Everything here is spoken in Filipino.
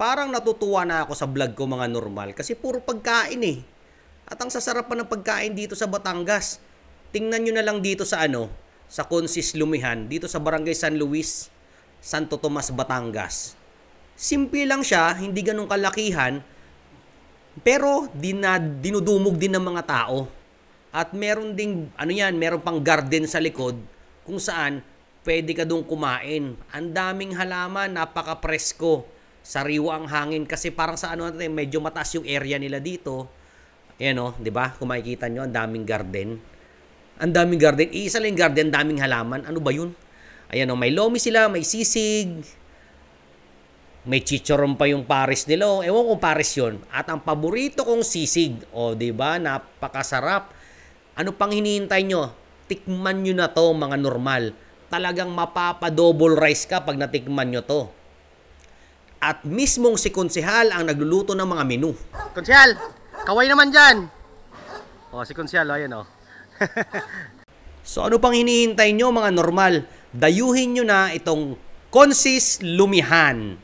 Parang natutuwa na ako sa vlog ko mga normal kasi puro pagkain eh. At ang sasarap pa ng pagkain dito sa Batangas. Tingnan nyo na lang dito sa sa Consis Lumihan, dito sa Barangay San Luis, Santo Tomas, Batangas. Simple lang siya, hindi ganun kalakihan, pero dinudumog din ng mga tao. At meron ding, meron pang garden sa likod kung saan pwede ka doon kumain. Ang daming halaman, napaka-presko. Sariwa ang hangin kasi parang sa medyo mataas yung area nila dito. Ayan 'di ba? Kung makikita nyo, ang daming garden. Ang daming garden. Isa lang yung garden, daming halaman. Ano ba yun? Ayan may lomi sila, may sisig. May chicharon pa yung pares nila. Ewan kung pares yun. At ang paborito kong sisig. Di ba? Napakasarap. Ano pang hinihintay nyo? Tikman nyo na to mga normal. Talagang mapapa-double rice ka pag natikman nyo to. At mismong si Konsehal ang nagluluto ng mga menu. Konsehal, kaway naman dyan. Si Konsehal, ayan So ano pang hinihintay nyo mga normal? Dayuhin nyo na itong Consis Lumihan.